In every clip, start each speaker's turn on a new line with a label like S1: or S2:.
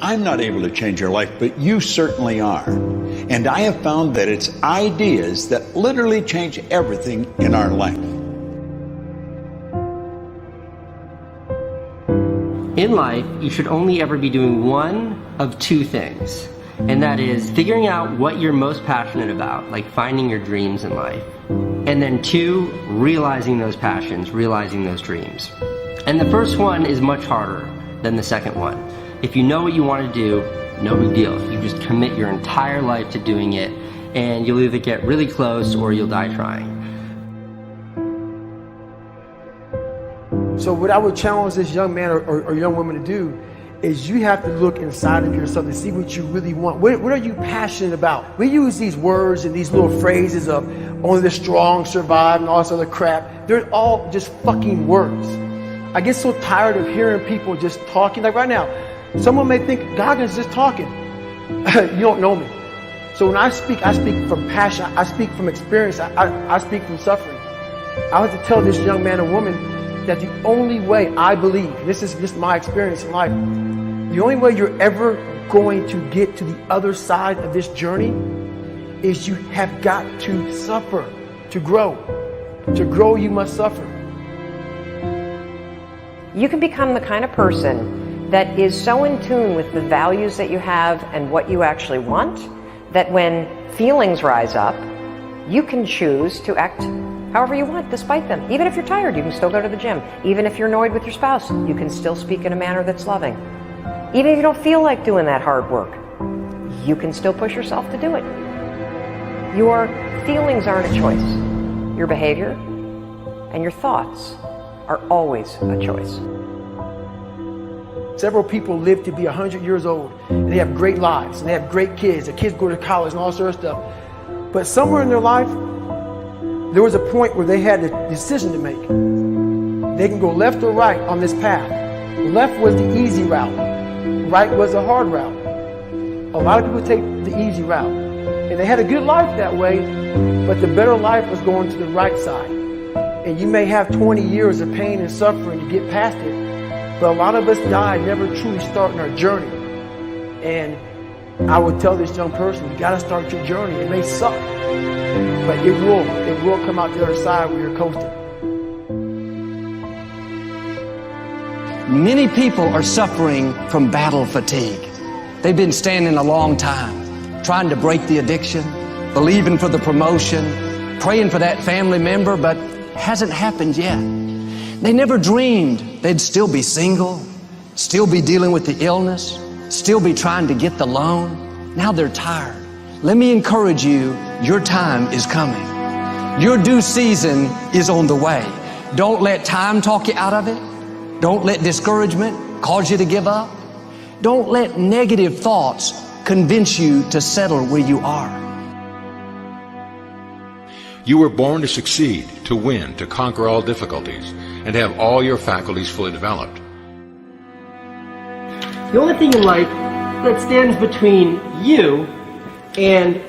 S1: I'm not able to change your life, but you certainly are. And I have found that it's ideas that literally change everything in our life.
S2: In life, you should only ever be doing one of two things, and that is figuring out what you're most passionate about, like finding your dreams in life. And then two, realizing those passions, realizing those dreams. And the first one is much harder than the second one. If you know what you want to do, no big deal. You just commit your entire life to doing it, and you'll either get really close or you'll die trying.
S3: So what I would challenge this young man or young woman to do is you have to look inside of yourself to see what you really want. What are you passionate about? We use these words and these little phrases of only the strong survive and all this other crap. They're all just fucking words. I get so tired of hearing people just talking. Like right now, someone may think Goggins is just talking. You don't know me. So when I speak from passion. I speak from experience. I speak from suffering. I have to tell this young man or woman that the only way I believe, this is just my experience in life, the only way you're ever going to get to the other side of this journey is you have got to suffer to grow. To grow, you must suffer.
S4: You can become the kind of person that is so in tune with the values that you have and what you actually want, that when feelings rise up, you can choose to act however you want, despite them. Even if you're tired, you can still go to the gym. Even if you're annoyed with your spouse, you can still speak in a manner that's loving. Even if you don't feel like doing that hard work, you can still push yourself to do it. Your feelings aren't a choice. Your behavior and your thoughts are always a choice.
S3: Several people live to be 100 years old, and they have great lives, and they have great kids. The kids go to college and all sorts of stuff. But somewhere in their life, there was a point where they had a decision to make. They can go left or right on this path. Left was the easy route. Right was the hard route. A lot of people take the easy route. And they had a good life that way, but the better life was going to the right side. And you may have 20 years of pain and suffering to get past it, but a lot of us die never truly starting our journey. And I would tell this young person, you gotta start your journey. It may suck, but it will come out the other side where you're coasting.
S5: Many people are suffering from battle fatigue. They've been standing a long time, trying to break the addiction, believing for the promotion, praying for that family member, but hasn't happened yet. They never dreamed they'd still be single, still be dealing with the illness, still be trying to get the loan. Now they're tired. Let me encourage you, your time is coming. Your due season is on the way. Don't let time talk you out of it. Don't let discouragement cause you to give up. Don't let negative thoughts convince you to settle where you are.
S6: You were born to succeed, to win, to conquer all difficulties, and to have all your faculties fully developed.
S2: The only thing in life that stands between you and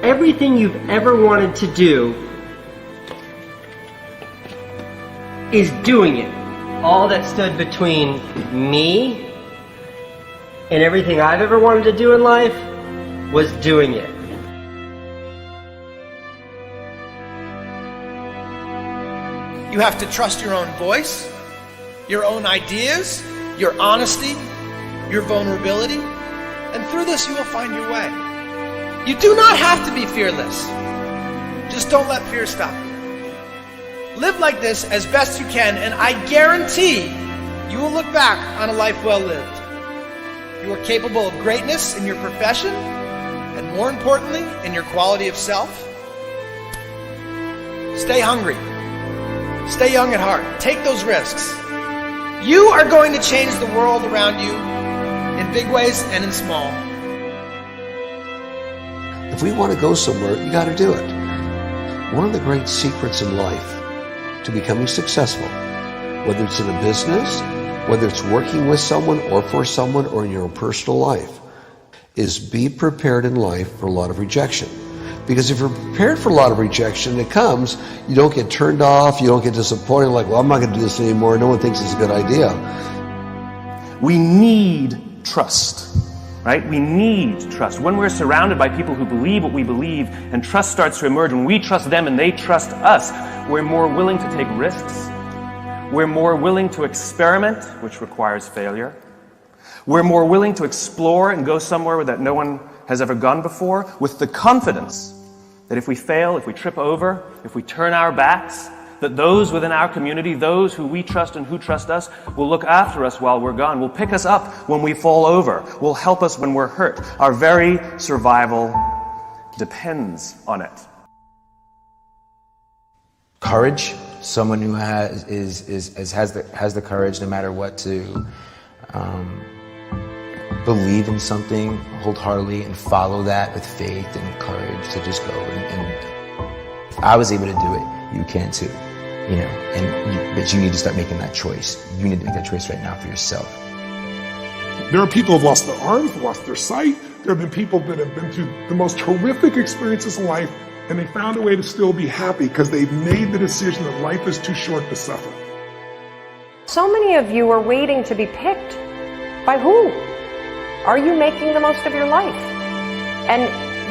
S2: everything you've ever wanted to do is doing it. All that stood between me and everything I've ever wanted to do in life was doing it.
S7: You have to trust your own voice, your own ideas, your honesty, your vulnerability, and through this you will find your way. You do not have to be fearless. Just don't let fear stop you. Live like this as best you can, and I guarantee you will look back on a life well lived. You are capable of greatness in your profession, and more importantly, in your quality of self. Stay hungry. Stay young at heart. Take those risks. You are going to change the world around you in big ways and in small.
S8: If we want to go somewhere, you got to do it. One of the great secrets in life to becoming successful, whether it's in a business, whether it's working with someone or for someone or in your own personal life, is be prepared in life for a lot of rejection. Because if you're prepared for a lot of rejection, it comes, you don't get turned off, you don't get disappointed, like, well, I'm not going to do this anymore, no one thinks it's a good idea.
S9: We need trust, right? We need trust. When we're surrounded by people who believe what we believe and trust starts to emerge, when we trust them and they trust us, we're more willing to take risks. We're more willing to experiment, which requires failure. We're more willing to explore and go somewhere that no one has ever gone before, with the confidence that if we fail, if we trip over, if we turn our backs, that those within our community, those who we trust and who trust us, will look after us while we're gone, will pick us up when we fall over, will help us when we're hurt. Our very survival depends on it.
S10: Courage, someone who has the courage no matter what to believe in something wholeheartedly and follow that with faith and courage to just go. And if I was able to do it, you can too. You know, but you need to start making that choice. You need to make that choice right now for yourself.
S11: There are people who have lost their arms, lost their sight. There have been people that have been through the most horrific experiences in life, and they found a way to still be happy because they've made the decision that life is too short to suffer.
S4: So many of you are waiting to be picked. By who? Are you making the most of your life? And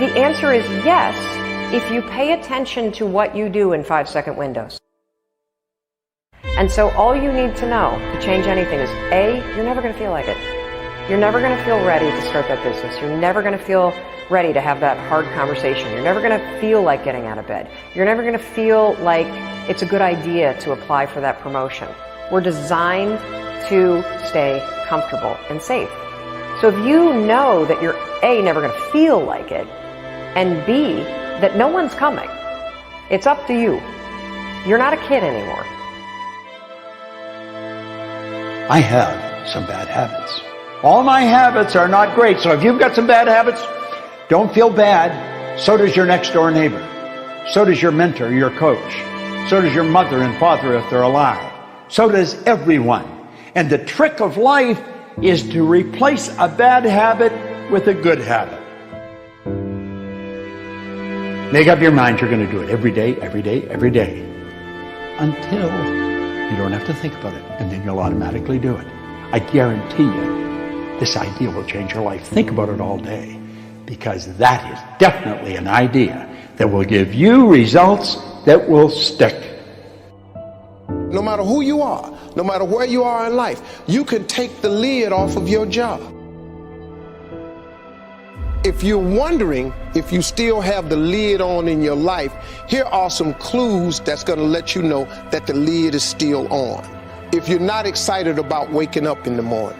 S4: the answer is yes, if you pay attention to what you do in 5-second windows. And so all you need to know to change anything is A, you're never going to feel like it. You're never going to feel ready to start that business. You're never going to feel ready to have that hard conversation. You're never going to feel like getting out of bed. You're never going to feel like it's a good idea to apply for that promotion. We're designed to stay comfortable and safe. So if you know that you're A, never going to feel like it, and B, that no one's coming, it's up to you. You're not a kid anymore.
S1: I have some bad habits. All my habits are not great, so if you've got some bad habits, don't feel bad. So does your next door neighbor. So does your mentor, your coach. So does your mother and father if they're alive. So does everyone. And the trick of life is to replace a bad habit with a good habit. Make up your mind you're going to do it every day, every day, every day. Until you don't have to think about it, and then you'll automatically do it. I guarantee you, this idea will change your life. Think about it all day, because that is definitely an idea that will give you results that will stick.
S12: No matter who you are, no matter where you are in life, you can take the lid off of your job. If you're wondering if you still have the lid on in your life, here are some clues that's going to let you know that the lid is still on. If you're not excited about waking up in the morning,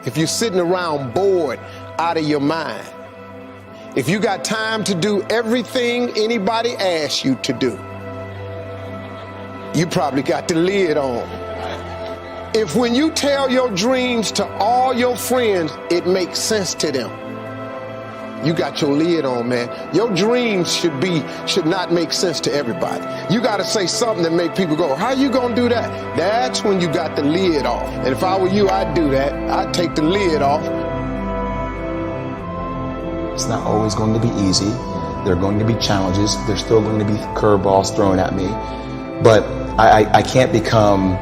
S12: if you're sitting around bored out of your mind, if you got time to do everything anybody asks you to do, you probably got the lid on. If when you tell your dreams to all your friends, it makes sense to them, you got your lid on, man. Your dreams should not make sense to everybody. You got to say something that make people go, how you going to do that? That's when you got the lid off. And if I were you, I'd do that. I'd take the lid off.
S10: It's not always going to be easy. There are going to be challenges. There's still going to be curveballs thrown at me. But I can't become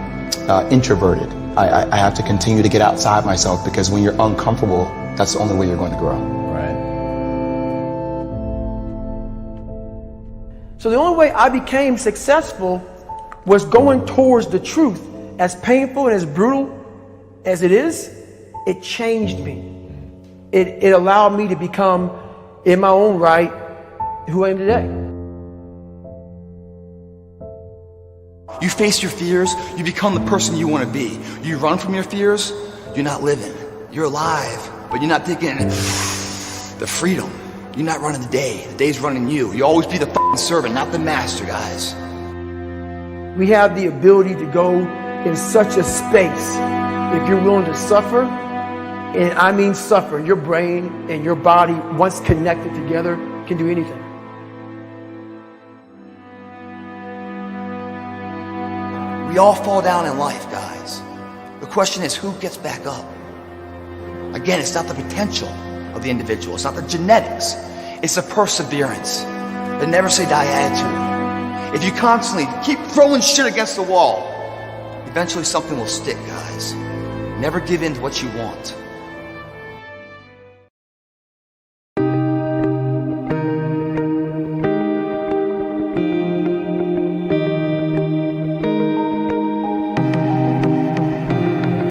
S10: introverted. I have to continue to get outside myself, because when you're uncomfortable, that's the only way you're going to grow.
S3: So the only way I became successful was going towards the truth. As painful and as brutal as it is, it changed me. It allowed me to become, in my own right, who I am today.
S13: You face your fears, you become the person you want to be. You run from your fears, you're not living. You're alive, but you're not taking the freedom. You're not running the day. The day's running you. You always be the f***ing servant, not the master, guys.
S3: We have the ability to go in such a space if you're willing to suffer, and I mean suffer. Your brain and your body, once connected together, can do anything.
S13: We all fall down in life, guys. The question is, who gets back up? Again, it's not the potential of the individual. It's not the genetics. It's the perseverance, the never say die attitude. If you constantly keep throwing shit against the wall, eventually something will stick, guys. Never give in to what you want.